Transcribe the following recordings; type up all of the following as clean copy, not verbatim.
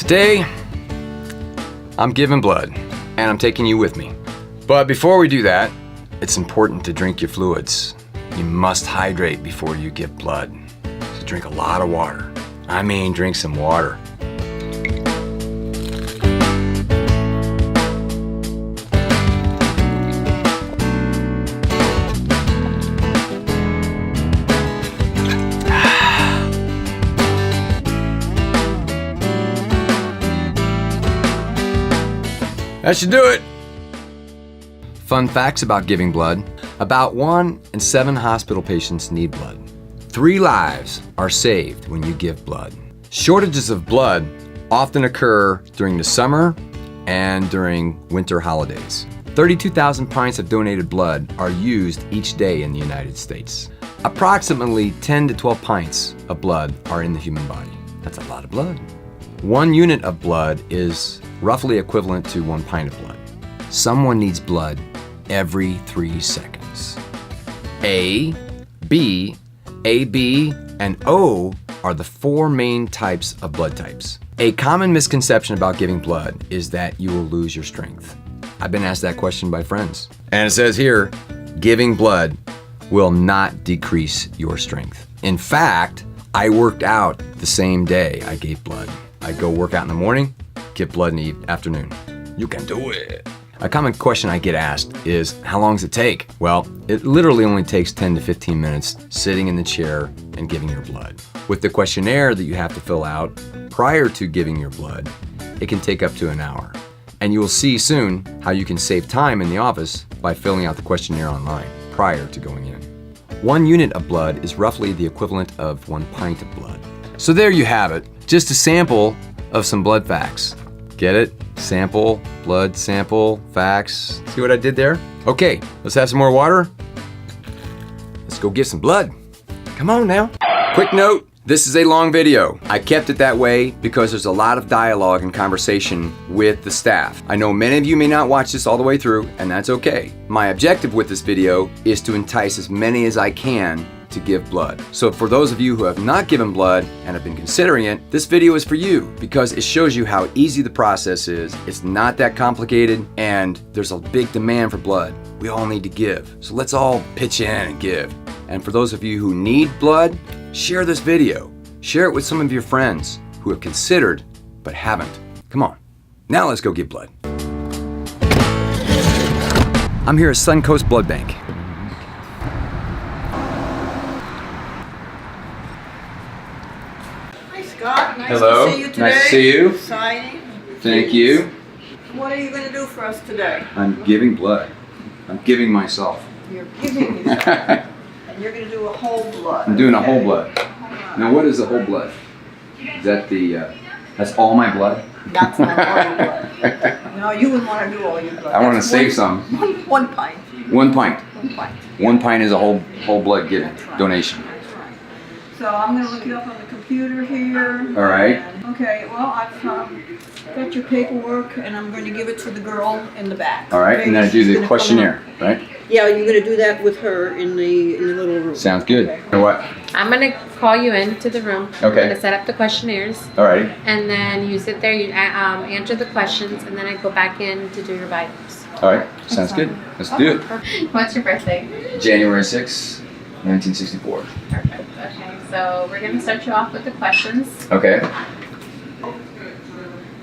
Today, I'm giving blood, and I'm taking you with me. But before we do that, it's important to drink your fluids. You must hydrate before you give blood. So drink a lot of water. I mean, drink some water. That should do it. Fun facts about giving blood. About 1 in 7 hospital patients need blood. 3 lives are saved when you give blood. Shortages of blood often occur during the summer and during winter holidays. 32,000 pints of donated blood are used each day in the United States. Approximately 10 to 12 pints of blood are in the human body. That's a lot of blood. 1 unit of blood is roughly equivalent to 1 pint of blood. Someone needs blood every 3 seconds. A, B, AB, and O are the 4 main types of blood types. A common misconception about giving blood is that you will lose your strength. I've been asked that question by friends. And it says here, giving blood will not decrease your strength. In fact, I worked out the same day I gave blood. I go work out in the morning, give blood in the afternoon. You can do it. A common question I get asked is, how long does it take? Well, it literally only takes 10 to 15 minutes sitting in the chair and giving your blood. With the questionnaire that you have to fill out prior to giving your blood, it can take up to an hour. And you will see soon how you can save time in the office by filling out the questionnaire online prior to going in. 1 unit of blood is roughly the equivalent of 1 pint of blood. So there you have it, just a sample of some blood facts. Get it? Sample, blood, sample, facts. See what I did there? Okay, let's have some more water. Let's go get some blood. Come on now. Quick note, this is a long video. I kept it that way because there's a lot of dialogue and conversation with the staff. I know many of you may not watch this all the way through, and that's okay. My objective with this video is to entice as many as I can to give blood. So for those of you who have not given blood and have been considering it, this video is for you because it shows you how easy the process is. It's not that complicated and there's a big demand for blood. We all need to give. So let's all pitch in and give. And for those of you who need blood, share this video. Share it with some of your friends who have considered but haven't. Come on. Now let's go give blood. I'm here at Suncoast Blood Bank. Scott, nice Hello. to see you today. Nice to see you. Signing. Thank you. What are you going to do for us today? I'm giving blood. I'm giving myself. You're giving yourself. And you're going to do a whole blood. I'm doing a whole okay? blood. Now what is a whole blood? Is that that's all my blood? That's not all your blood. No, you wouldn't want to do all your blood. I want to That's save some. 1 pint. 1 pint. 1 pint. 1 pint is a whole blood giving That's right. donation. That's right. So I'm going to look you up on the computer here. All right. And, okay, well, I've got your paperwork and I'm going to give it to the girl in the back. All right, Okay? and then I do She's the gonna come questionnaire, up. right? Yeah, you're going to do that with her in the little room. Sounds good. Okay. You know what? I'm gonna call you into the room. Okay. I'm gonna set up the questionnaires, All right. and then you sit there. You answer the questions, and then I go back in to do your vitals. All right. Sounds good. Let's do it. What's your birthday? January 6, 1964. Perfect. Okay, so we're gonna start you off with the questions. Okay.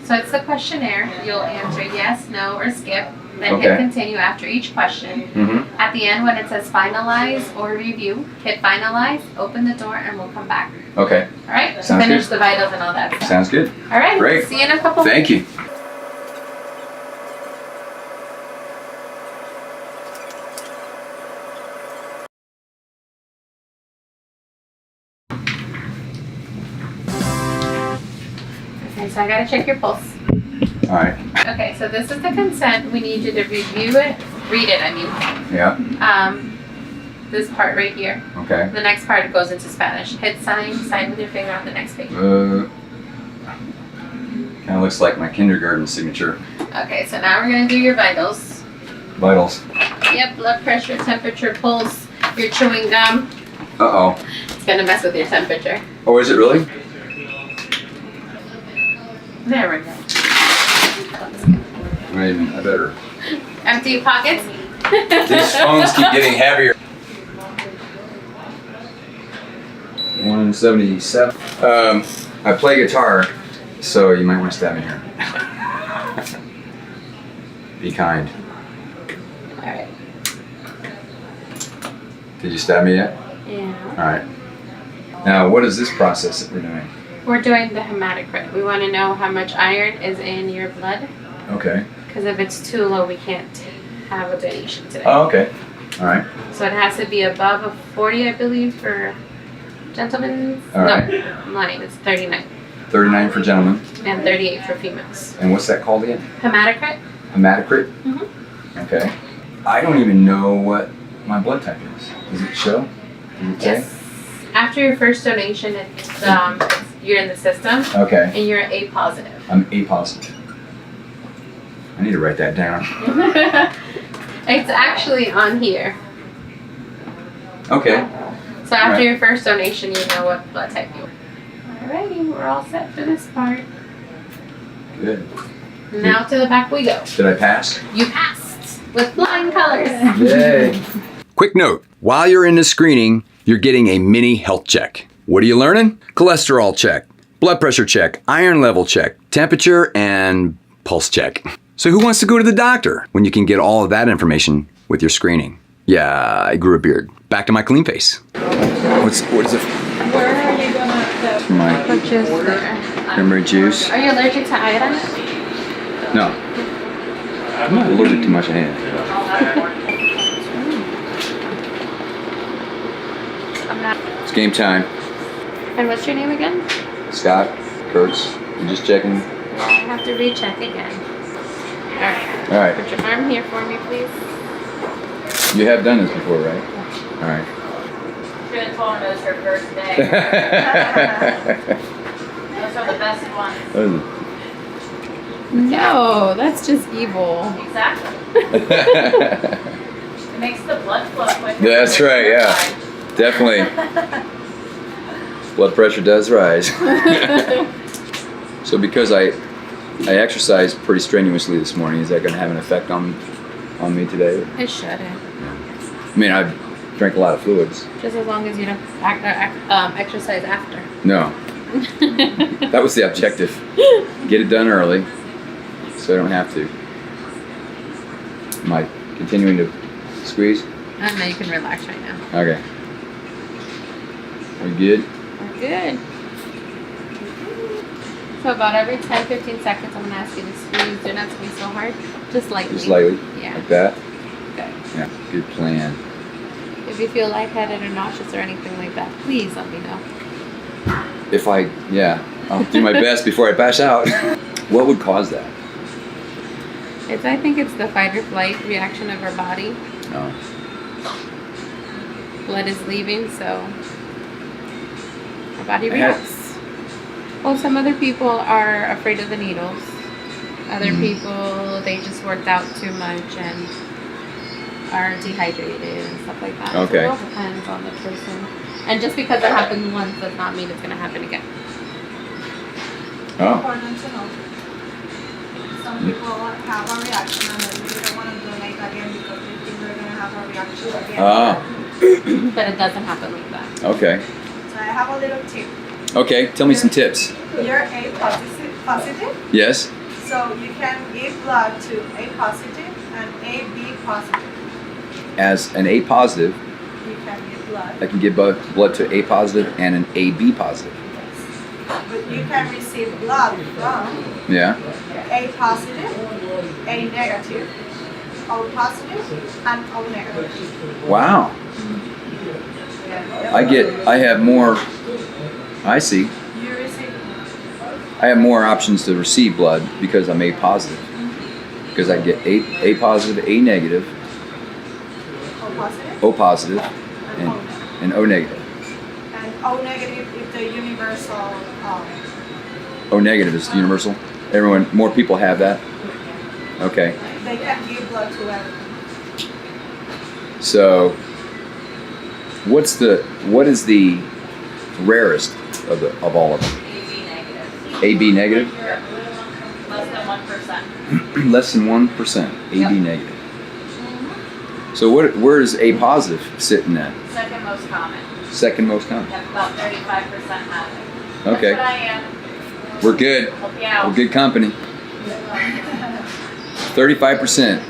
So it's the questionnaire. You'll answer yes, no, or skip. Then Okay. hit continue after each question. Mm-hmm. At the end, when it says finalize or review, hit finalize, open the door, and we'll come back. Okay. All right? Sounds Finish good. the vitals and all that stuff. Sounds good. All right. Great. See you in a couple. Thank you. Okay, so I gotta check your pulse. All right. Okay, so this is the consent. We need you to review it, read it, I mean. Yeah. This part right here. Okay. The next part goes into Spanish. Hit sign with your finger on the next page. Kind of looks like my kindergarten signature. Okay, so now we're gonna do your vitals. Vitals. Yep, blood pressure, temperature, pulse, your chewing gum. Uh-oh. It's gonna mess with your temperature. Oh, is it really? There we go. Wait a minute, I better. Empty your pockets. These phones keep getting heavier. 177. I play guitar, so you might want to stab me here. Be kind. All right. Did you stab me yet? Yeah. All right. Now, what is this process that we're doing? We're doing the hematocrit. We want to know how much iron is in your blood. Okay. Because if it's too low, we can't have a donation today. Oh, okay. All right. So it has to be above a 40, I believe, for gentlemen. All right. No, I'm lying. It's 39. 39 for gentlemen. And 38 for females. And what's that called again? Hematocrit? Hematocrit? Mm-hmm. Okay. I don't even know what my blood type is. Does it show? Does it say? Yes. After your first donation, it's, you're in the system. Okay. And you're A positive. I'm A positive. I need to write that down. It's actually on here. Okay. So after Right. your first donation, you know what blood type you are. Alrighty, we're all set for this part. Good. Now to the back we go. Did I pass? You passed with flying colors. Yay. Quick note, while you're in the screening, you're getting a mini health check. What are you learning? Cholesterol check, blood pressure check, iron level check, temperature, and pulse check. So who wants to go to the doctor when you can get all of that information with your screening? Yeah, I grew a beard. Back to my clean face. What is it? Where are you gonna My Purchase there. cranberry juice? Are you allergic to iodine? No. I'm not allergic to much of anything. I'm not. It's game time. And what's your name again? Scott, Curts, you just checking? I have to recheck again. Alright. All right. Put your arm here for me, please. You have done this before, right? All right. Should have told him it was her first day. Those are the best ones. No, that's just evil. Exactly. It makes the blood flow quicker. That's right, yeah. Definitely. Blood pressure does rise. So because I exercised pretty strenuously this morning, is that going to have an effect on me today? It shouldn't. I mean, I drank a lot of fluids. Just as long as you don't exercise after. No, that was the objective. Get it done early, so I don't have to. Am I continuing to squeeze? I know you can relax right now. Okay. Are we good? We're good. So about every 10-15 seconds, I'm gonna ask you to squeeze. Do not squeeze so hard. Just lightly. Just lightly? Yeah. Like that? Okay. Yeah, good plan. If you feel lightheaded or nauseous or anything like that, please let me know. I'll do my best before I pass out. What would cause that? I think it's the fight or flight reaction of our body. No. Blood is leaving, so our body I had- reacts. Well, some other people are afraid of the needles. Other people, they just worked out too much and are dehydrated and stuff like that. Okay. So it all depends on the person. And just because it happened once does not mean it's going to happen again. Oh. Important to know. Some people have a reaction and then they don't want to donate again because they think they're going to have a reaction again. Oh. But it doesn't happen like that. Okay. So I have a little tip. Okay, tell me some tips. You're A positive, Yes? so you can give blood to A positive and AB positive. As an A positive, You can give blood. I can give blood to A positive and an AB positive. But you can receive blood from Yeah? A positive, A negative, O positive, and O negative. Wow. I have more, I see. You receive I have more options to receive blood because I'm A positive. Because I get A positive, A negative, O positive, O positive, and O negative. and O negative is the universal. O negative is universal. More people have that. Okay. They can give blood to everyone. So, what is the rarest of all of them? AB negative. AB negative. Less than 1% AB Yep. negative. So where does A positive sit in that? Second most common. Second most common. Yep, about 35% have it. Okay. That's what I am. We're good. Help you out. We're good company. 35%.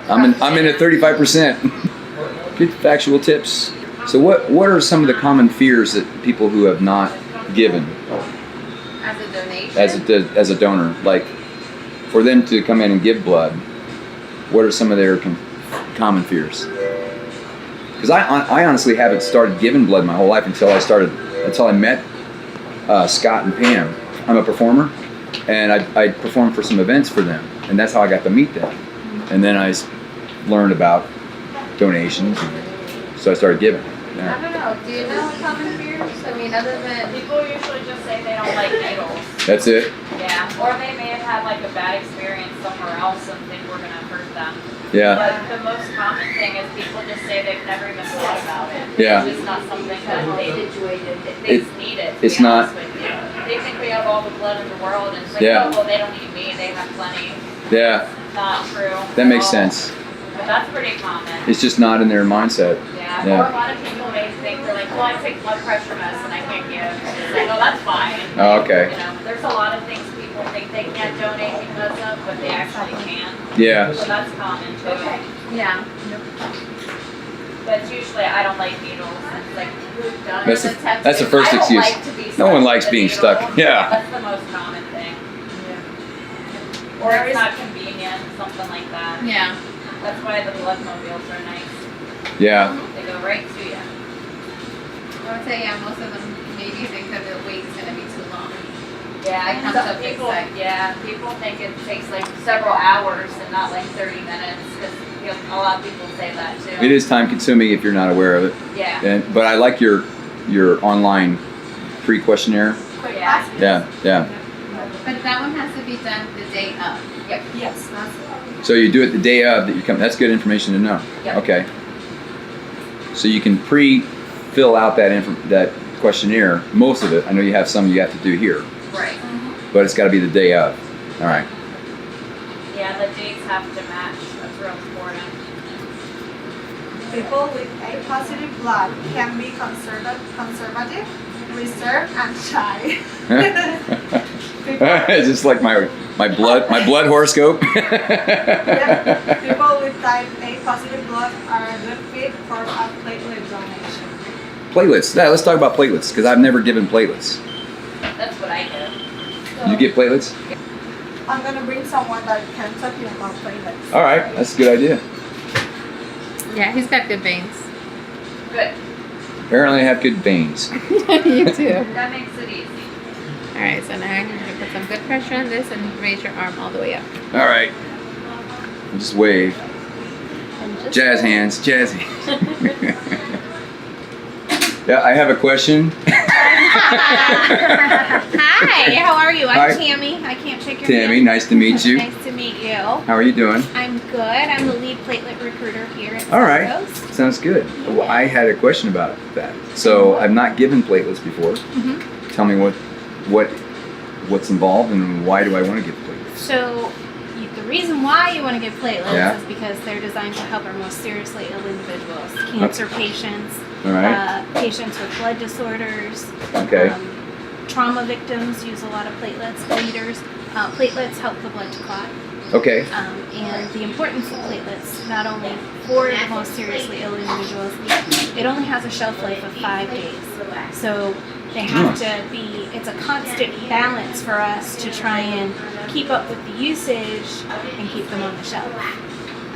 I'm in at 35%. Good factual tips. So what are some of the common fears that people who have not given As a donation. as a donor, like for them to come in and give blood, what are some of their common fears? Because I honestly haven't started giving blood my whole life until I met Scott and Pam. I'm a performer, and I performed for some events for them, and that's how I got to meet them. And then I learned about donations, so I started giving. I Yeah. don't know. Do you know common fears? I mean, other than People usually just say they don't like needles. That's it. Yeah, or they may have had like a bad experience somewhere else and think we're gonna hurt them. Yeah. But the most common thing is people just say they've never even thought about it. Yeah. It's just not something that they just need it. To It's be not- honest with you. They think we have all the blood in the world, and it's like, Yeah. oh, well, they don't need me. They have plenty. Yeah. Not true. That makes at all. sense. But that's pretty common. It's just not in their mindset. Yeah. Yeah. Or a lot of people may think they're like, well, I take blood pressure medicine, I can't give. It's like, oh, that's fine. Oh, okay. You know, there's a lot of things people think they can't donate because of, but they actually can. Yeah. So that's common too. yeah. But it's usually I don't like needles. And it's like, who's done That's it? that's the first I don't excuse. like to be No one stuck likes with a being needle. stuck. Yeah. That's the most common thing. Or it's not convenient, something like that. Yeah. That's why the blood mobiles are nice. Yeah. They go right to you. I would say, yeah, most of them maybe think that the wait's going to be too long. Yeah, It comes some up people. big sick. Yeah, people think it takes like several hours and not like 30 minutes. Because a lot of people say that too. It is time consuming if you're not aware of it. Yeah. But I like your online pre-questionnaire. Quick Yeah. ask. Yeah. Yeah. But that one has to be done the day of. Yep. Yes, that's So you do it the day of that you come. That's good information to know. Yep. Okay. So you can pre-fill out that questionnaire. Most of it. I know you have some you have to do here, Right. but it's got to be the day of. All right. Yeah, the dates have to match. That's real important. people with A positive blood can be conservative, reserved, and shy. It's just like my blood horoscope. Yeah, people with type A positive blood are a good fit for a platelet donation. Platelets. Yeah, let's talk about platelets because I've never given platelets. That's what I do. You get platelets? I'm gonna bring someone that can talk to you about platelets. All right, that's a good idea. Yeah, he's got good veins. Good. Apparently, I have good veins. You too. That makes it easy. All right, so now you're going to put some good pressure on this and raise your arm all the way up. All right. Just wave. And just Jazz hands. Jazz hands. Yeah, I have a question. Hi, how are you? I'm Hi. Tammy. I can't shake your Tammy, hand. nice to meet you. Nice to meet you. How are you doing? I'm good. I'm the lead platelet recruiter here at All right. Suncoast. Sounds good. Well, I had a question about that. So I've not given platelets before. Mhm. Tell me what's involved and why do I want to give platelets? So, the reason why you want to give platelets Yeah. is because they're designed to help our most seriously ill individuals, cancer patients, All right. patients with blood disorders, Okay. trauma victims use a lot of platelets, bleeders. Platelets help the blood to clot. Okay. And the importance of platelets, not only for the most seriously ill individuals, it only has a shelf life of 5 days. So they have to be, it's a constant balance for us to try and keep up with the usage and keep them on the shelf.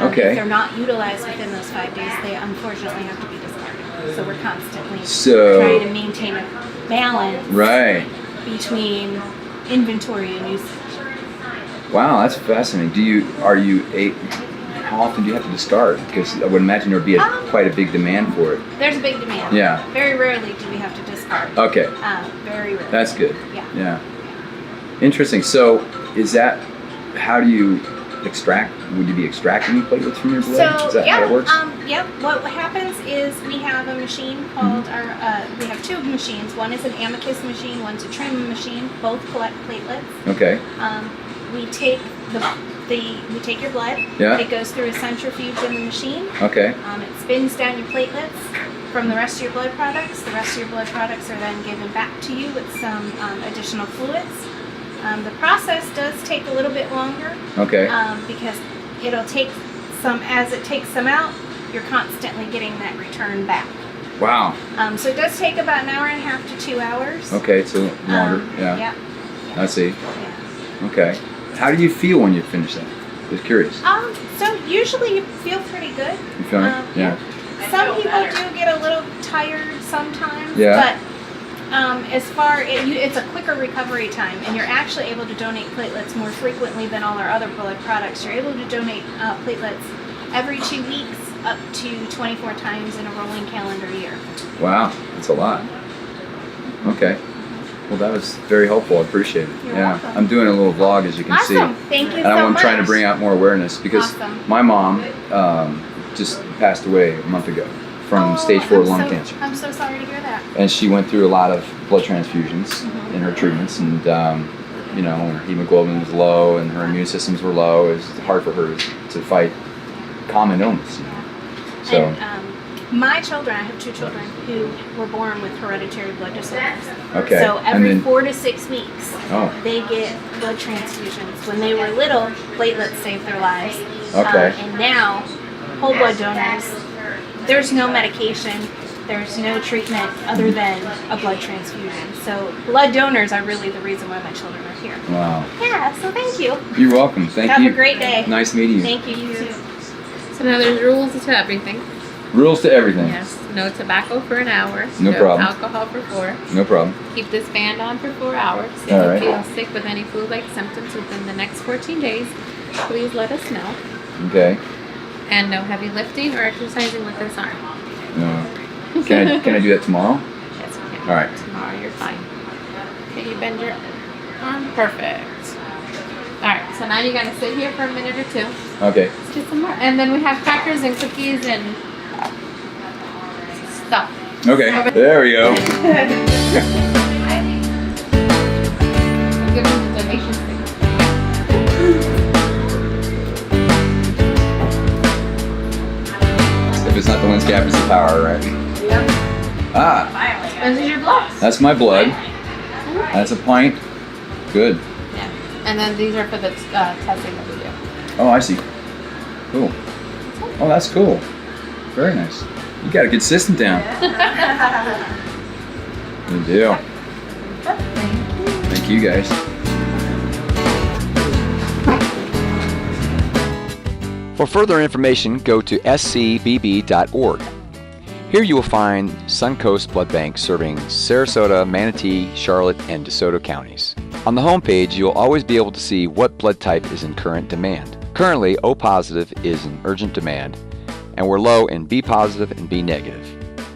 Okay. If they're not utilized within those 5 days, they unfortunately have to be discarded. So we're constantly So- trying to maintain a balance Right. between inventory and usage. Wow, that's fascinating. How often do you have to discard? Because I would imagine there would be quite a big demand for it. There's a big demand. Yeah. Very rarely do we have to discard. Okay. Very rarely. That's good. Yeah. Yeah. Interesting. So, how do you extract? Would you be extracting platelets from your blood? So Is that how it works? Yep. What happens is we have a machine called we have two machines. One is an Amicus machine. One's a Trim machine. Both collect platelets. Okay. We take the we take your blood. Yeah. It goes through a centrifuge in the machine. Okay. It spins down your platelets from the rest of your blood products. The rest of your blood products are then given back to you with some additional fluids. The process does take a little bit longer. Okay. Because it'll take as it takes some out, you're constantly getting that return back. Wow. So it does take about an hour and a half to 2 hours. Okay, it's a little longer. Yeah. Yeah. I see. Yeah. Okay. How do you feel when you finish that? Just curious. So usually you feel pretty good. You feel it? Yeah. Some people do get a little tired sometimes. Yeah. But it's a quicker recovery time, and you're actually able to donate platelets more frequently than all our other blood products. You're able to donate platelets every 2 weeks, up to 24 times in a rolling calendar year. Wow, that's a lot. Okay. Well, that was very helpful. I appreciate it. You're welcome. I'm doing a little vlog, as you can see. Awesome. Thank you And so I'm much. trying to bring out more awareness because Awesome. my mom just passed away a month ago from stage 4 lung cancer. I'm so sorry to hear that. And she went through a lot of blood transfusions in her treatments, and you know, her hemoglobin was low and her immune systems were low. It was hard for her to fight common illness. So. And, my children, I have 2 children who were born with hereditary blood disorders. Okay. So And every then- 4 to 6 weeks, Oh. they get blood transfusions. When they were little, platelets saved their lives. Okay. And now, whole blood donors, there's no medication, there's no treatment other than a blood transfusion. So blood donors are really the reason why my children are here. Wow. Yeah, so thank you. You're welcome. Thank you. Have a great day. Nice meeting you. Thank you, you too. So now there's rules to everything. Rules to everything. Yes. No tobacco for an hour. No problem. Alcohol for 4. No problem. Keep this band on for 4 hours. If All you right. feel sick with any flu-like symptoms within the next 14 days, please let us know. Okay. And no heavy lifting or exercising with this arm. No. Can I do that tomorrow? Yes, we can. All right. Tomorrow you're fine. Okay, you bend your arm. Perfect. All right. So now you're gonna sit here for a minute or 2. Okay. Let's do some more. And then we have crackers and cookies and stuff. Okay. There we go. We'll give them the donation sticker. If it's not the lens cap, it's the power, right? Yep. Ah, This is your blood. that's my blood. That's a pint. Good. Yeah. And then these are for the testing that we do. Oh, I see. Cool. Oh, that's cool. Very nice. You got a good system down. Good deal. Thank you guys. For further information, go to scbb.org. Here you will find Suncoast Blood Bank serving Sarasota, Manatee, Charlotte, and DeSoto counties. On the homepage, you'll always be able to see what blood type is in current demand. Currently, O positive is in urgent demand, and we're low in B positive and B negative,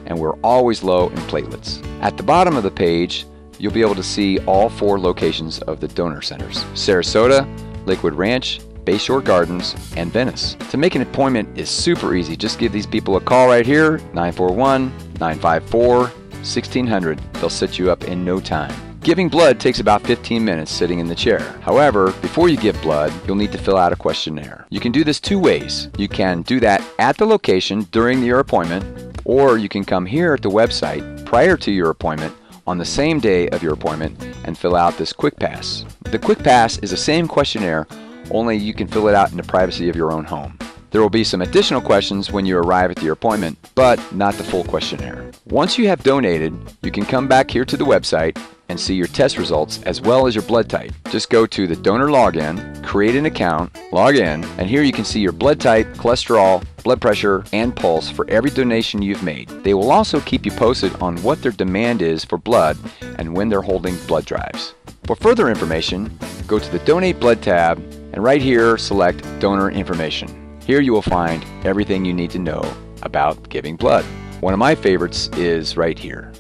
and we're always low in platelets. At the bottom of the page, you'll be able to see all 4 locations of the donor centers: Sarasota, Lakewood Ranch, Bayshore Gardens, and Venice. To make an appointment is super easy. Just give these people a call right here, 941-954-1600. They'll set you up in no time. Giving blood takes about 15 minutes sitting in the chair. However, before you give blood, you'll need to fill out a questionnaire. You can do this 2 ways. You can do that at the location during your appointment, or you can come here at the website prior to your appointment on the same day of your appointment and fill out this Quick Pass. The Quick Pass is the same questionnaire, only you can fill it out in the privacy of your own home. There will be some additional questions when you arrive at your appointment, but not the full questionnaire. Once you have donated, you can come back here to the website and see your test results as well as your blood type. Just go to the donor login, create an account, log in, and here you can see your blood type, cholesterol, blood pressure, and pulse for every donation you've made. They will also keep you posted on what their demand is for blood and when they're holding blood drives. For further information, go to the Donate Blood tab and right here select Donor Information. Here you will find everything you need to know about giving blood. One of my favorites is right here.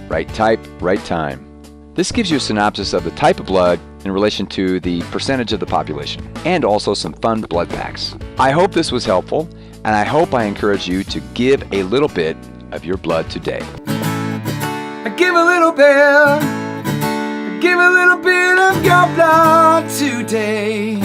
Right type, right time. This gives you a synopsis of the type of blood in relation to the percentage of the population, and also some fun blood facts. I hope this was helpful, and I hope I encourage you to give a little bit of your blood today. Give a little bit. Give a little bit of your blood today.